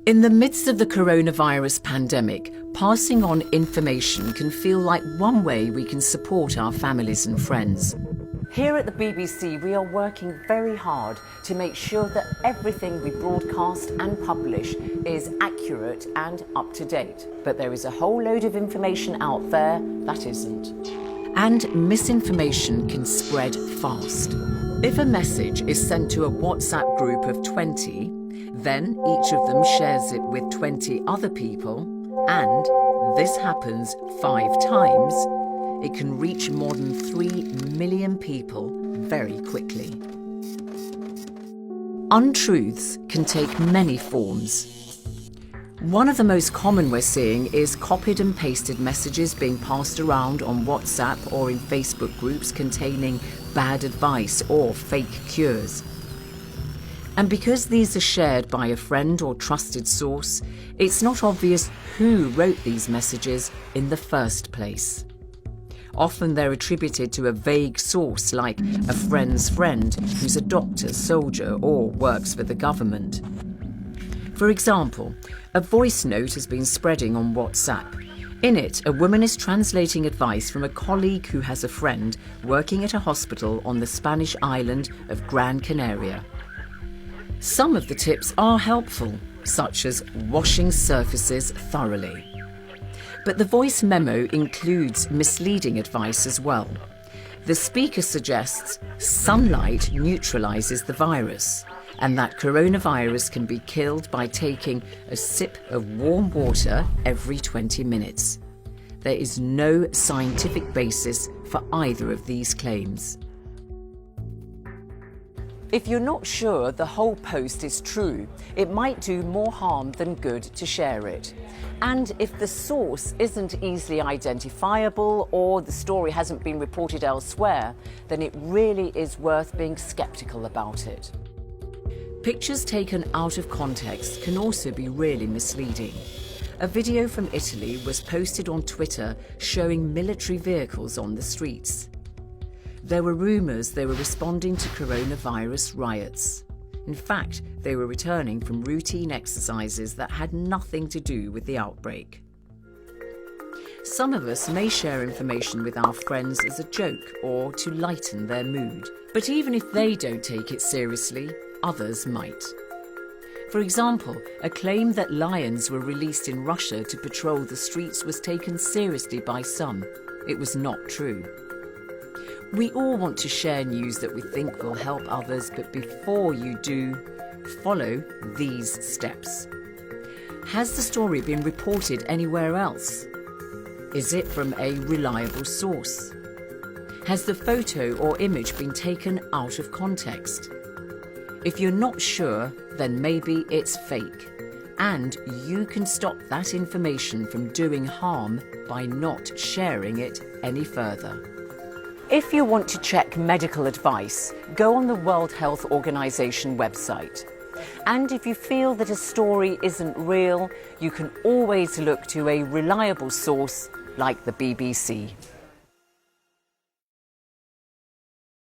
In the midst of the coronavirus pandemic, passing on information can feel like one way we can support our families and friends. Here at the BBC, we are working very hard to make sure that everything we broadcast and publish is accurate and up to date. But there is a whole load of information out there that isn't. And misinformation can spread fast. If a message is sent to a WhatsApp group of 20, then each of them shares it with 20 other people, and this happens 5 times, it can reach more than 3 million people very quickly. Untruths can take many forms. One of the most common we're seeing is copied and pasted messages being passed around on WhatsApp or in Facebook groups containing bad advice or fake cures. And because these are shared by a friend or trusted source, it's not obvious who wrote these messages in the first place. Often they're attributed to a vague source like a friend's friend who's a doctor, soldier, or works for the government. For example, a voice note has been spreading on WhatsApp. In it, a woman is translating advice from a colleague who has a friend working at a hospital on the Spanish island of Gran Canaria. Some of the tips are helpful, such as washing surfaces thoroughly. But the voice memo includes misleading advice as well. The speaker suggests sunlight neutralizes the virus and that coronavirus can be killed by taking a sip of warm water every 20 minutes. There is no scientific basis for either of these claims. If you're not sure the whole post is true, it might do more harm than good to share it. And if the source isn't easily identifiable or the story hasn't been reported elsewhere, then it really is worth being skeptical about it. Pictures taken out of context can also be really misleading. A video from Italy was posted on Twitter showing military vehicles on the streets. There were rumours they were responding to coronavirus riots. In fact, they were returning from routine exercises that had nothing to do with the outbreak. Some of us may share information with our friends as a joke or to lighten their mood. But even if they don't take it seriously, others might. For example, a claim that lions were released in Russia to patrol the streets was taken seriously by some. It was not true. We all want to share news that we think will help others, but before you do, follow these steps. Has the story been reported anywhere else? Is it from a reliable source? Has the photo or image been taken out of context? If you're not sure, then maybe it's fake. And you can stop that information from doing harm by not sharing it any further. If you want to check medical advice, go on the World Health Organization website. And if you feel that a story isn't real, you can always look to a reliable source like the BBC.